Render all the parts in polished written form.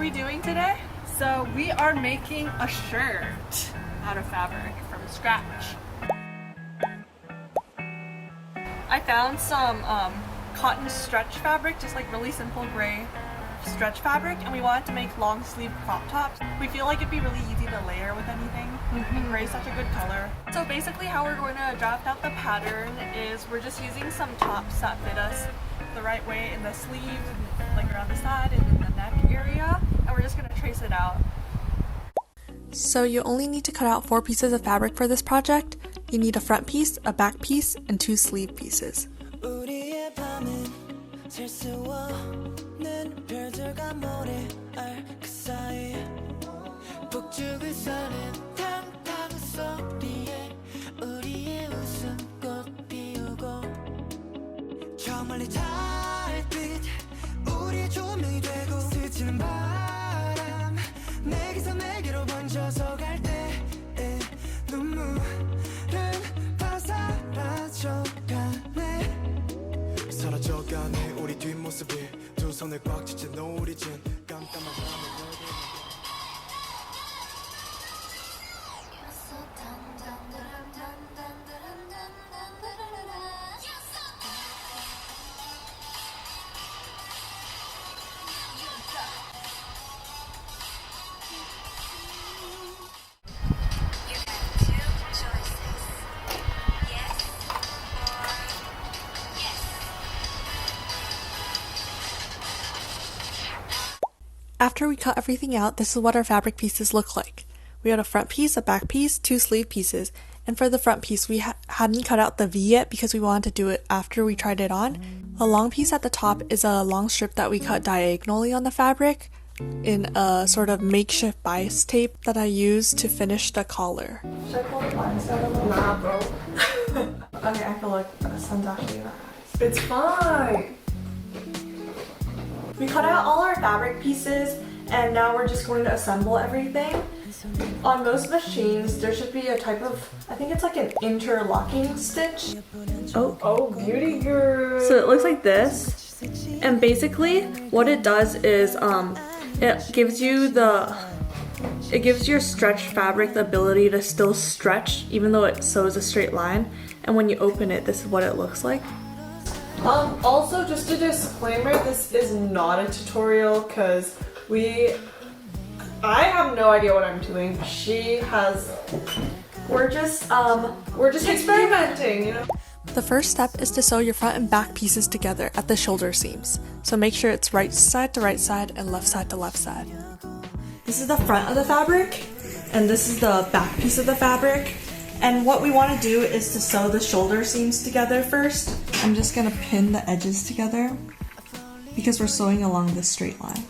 we doing today? So we are making a shirt out of fabric from scratch. I found some cotton stretch fabric, just like really simple gray stretch fabric, and we wanted to make long sleeve crop tops. We feel like it'd be really easy to layer with anything, and gray is such a good color. So basically how we're going to draft out the pattern is we're just using some tops that fit us the right way in the sleeve, like around the side and in the neck area, and we're just going to trace it out. So you only need to cut out 4 pieces of fabric for this project. You need a front piece, a back piece, and 2 sleeve pieces. 사라져가네 우리 뒷모습이 두 손을 꽉 쥐채 노리진 깜깜한 After we cut everything out, this is what our fabric pieces look like. We had a front piece, a back piece, 2 sleeve pieces, and for the front piece we hadn't cut out the V yet because we wanted to do it after we tried it on. A long piece at the top is a long strip that we cut diagonally on the fabric in a sort of makeshift bias tape that I used to finish the collar. Should I pull the blinds out a little? Nah, bro. Okay, I feel like the sun's actually in our eyes. It's fine. We cut out all our fabric pieces and now we're just going to assemble everything. On most machines there should be a type of, I think it's like an interlocking stitch. Oh, beauty girl. So it looks like this, and basically what it does is it gives your stretched fabric the ability to still stretch even though it sews a straight line, and when you open it, this is what it looks like. Also, just a disclaimer, this is not a tutorial because I have no idea what I'm doing. We're just experimenting, you know? The first step is to sew your front and back pieces together at the shoulder seams. So make sure it's right side to right side and left side to left side. This is the front of the fabric and this is the back piece of the fabric. And what we want to do is to sew the shoulder seams together first. I'm just going to pin the edges together because we're sewing along this straight line.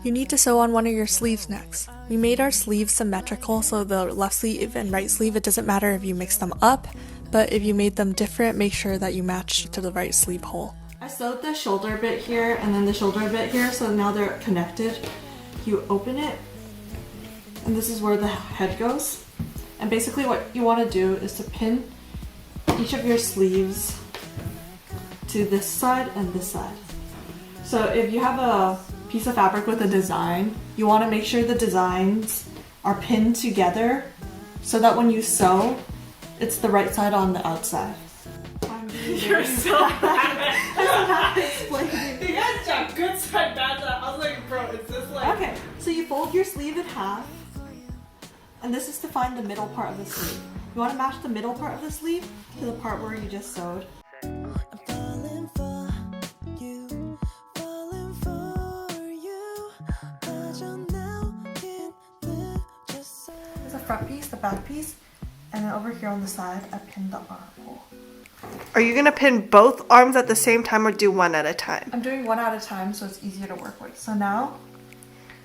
You need to sew on one of your sleeves next. We made our sleeves symmetrical, so the left sleeve and right sleeve, it doesn't matter if you mix them up, but if you made them different, make sure that you match to the right sleeve hole. I sewed the shoulder bit here and then the shoulder bit here, so now they're connected. You open it, and this is where the head goes. And basically what you want to do is to pin each of your sleeves to this side and this side. So if you have a piece of fabric with a design, you want to make sure the designs are pinned together so that when you sew, it's the right side on the outside. You're so bad. You guys got good side, bad side. I was like, bro, is this like... Okay, so you fold your sleeve in half, and this is to find the middle part of the sleeve. You want to match the middle part of the sleeve to the part where you just sewed. Front piece, the back piece, and then over here on the side I pinned the armhole. Are you gonna pin both arms at the same time or do one at a time? I'm doing one at a time so it's easier to work with. So now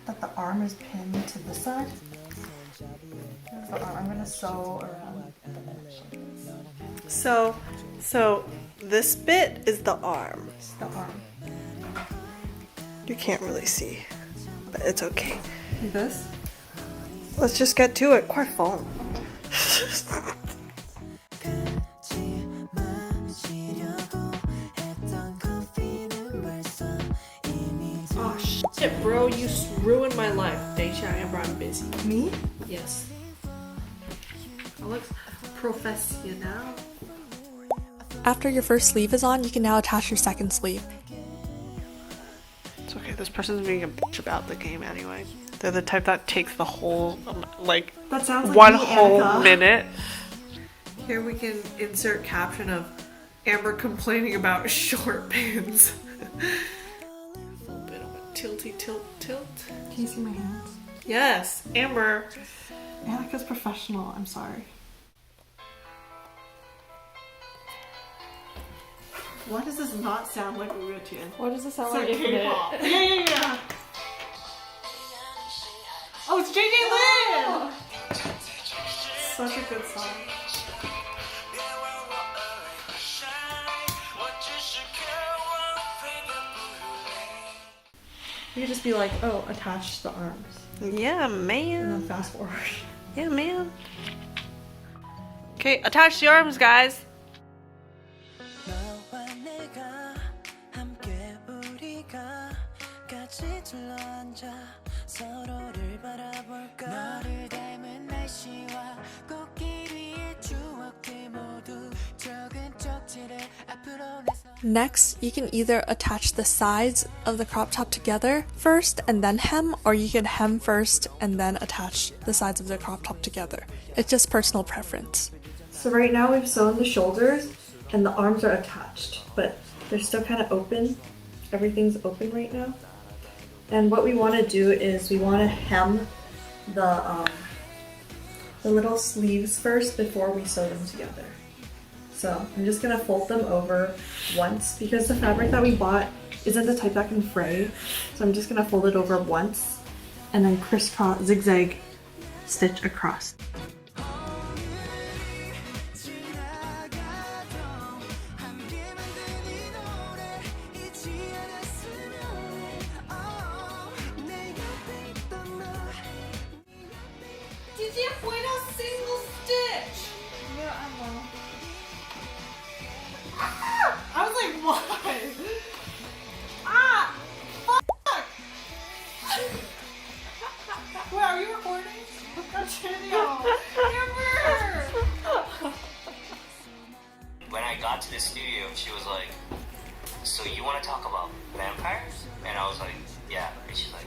that the arm is pinned to this side, the arm. I'm gonna sew around the edge. So this bit is the arm. It's the arm. You can't really see, but it's okay. Like this? Let's just get to it. Quite fun. Oh shit, bro, you ruined my life. Daisha, Amber, I'm busy. Me? Yes. I look professional. After your first sleeve is on, you can now attach your second sleeve. It's okay. This person's being a bitch about the game anyway. They're the type that takes the whole like That sounds like one me, whole Annika. minute. Here we can insert caption of Amber complaining about short pins. A little bit of a tilty tilt. Can you see my hands? Yes, Amber. Annika's professional. I'm sorry. Why does this not sound like Wu-Tian? What does it sound It's like? K-pop. Yeah. Oh, it's JJ Lin! Such a good song. You could just be like, oh, attach the arms. Yeah, And man. then fast forward. Yeah, man. Okay, attach the arms, guys. 너와 내가 함께 우리가 같이 둘러앉아 서로를 바라볼까 너를 닮은 날씨와 꽃길 위의 추억들 모두 적은 쪽지를 앞으로 내서 Next, you can either attach the sides of the crop top together first and then hem, or you can hem first and then attach the sides of the crop top together. It's just personal preference. So right now we've sewn the shoulders and the arms are attached, but they're still kind of open. Everything's open right now. And what we want to do is we want to hem the little sleeves first before we sew them together. So I'm just gonna fold them over once because the fabric that we bought isn't the type that can fray. So I'm just gonna fold it over once and then crisscross, zigzag stitch across. Did you avoid a single stitch? Yeah, I know. I was like, why? Ah! Fuck! Wait, are you recording? That's video. Amber! When I got to the studio, she was like, so you want to talk about vampires? And I was like, yeah. And she's like,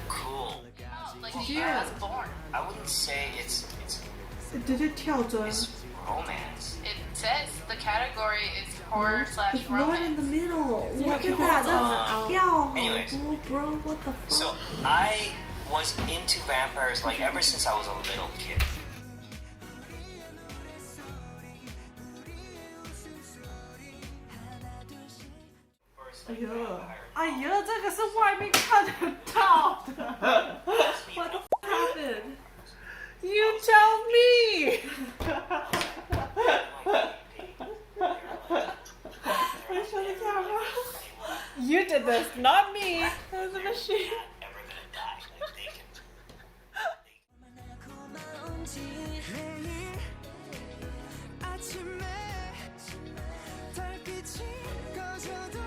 cool. Yeah. I wouldn't say it's Did it tell us? romance. It says the category is horror slash There's one in romance. the middle. Look at that. That's yeah. Anyways. Oh, bro, what the fuck? So I was into vampires like ever since I was a little kid.哎呀，这个是外面看得到的。What the f happened? You tell me! Show the camera. You did this, not me. It was a machine. Ever gonna die? Like they can. 고마운지 매일 아침에 달빛이 꺼져도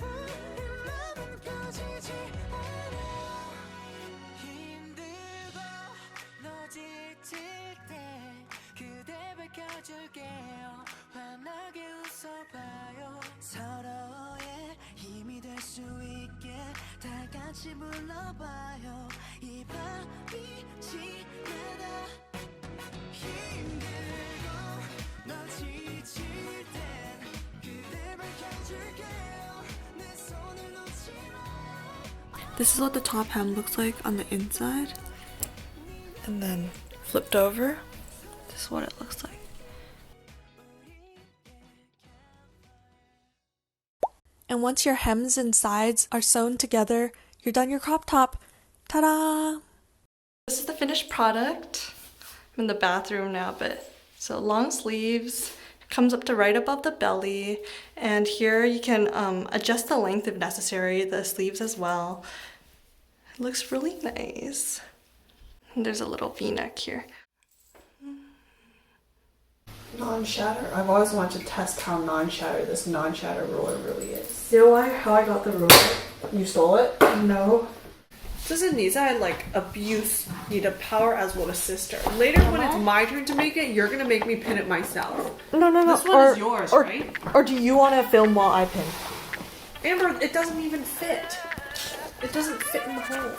우리 맘은 꺼지지 않아 힘들고 너 지칠 때 그대 밝혀줄게요 환하게 웃어봐요 서로의 힘이 될 수 있게 다 같이 불러봐요 이 밤이 지나다 힘들고 너 지칠 땐 그대 밝혀줄게요 내 손을 놓지 마 This is what the top hem looks like on the inside. And then flipped over, this is what it looks like. And once your hems and sides are sewn together, you're done your crop top. Ta-da! This is the finished product. I'm in the bathroom now, but so long sleeves, comes up to right above the belly, and here you can adjust the length if necessary, the sleeves as well. It looks really nice. And there's a little V-neck here. Non-shatter. I've always wanted to test how non-shatter this non-shatter ruler really is. You know how I got the ruler? You stole it? No. This is Nisa, I like abuse Nita power as well as sister. Later when it's my turn to make it, you're gonna make me pin it myself. No. This one is yours, right? Or do you want to film while I pin? Amber, it doesn't even fit. It doesn't fit in the hole.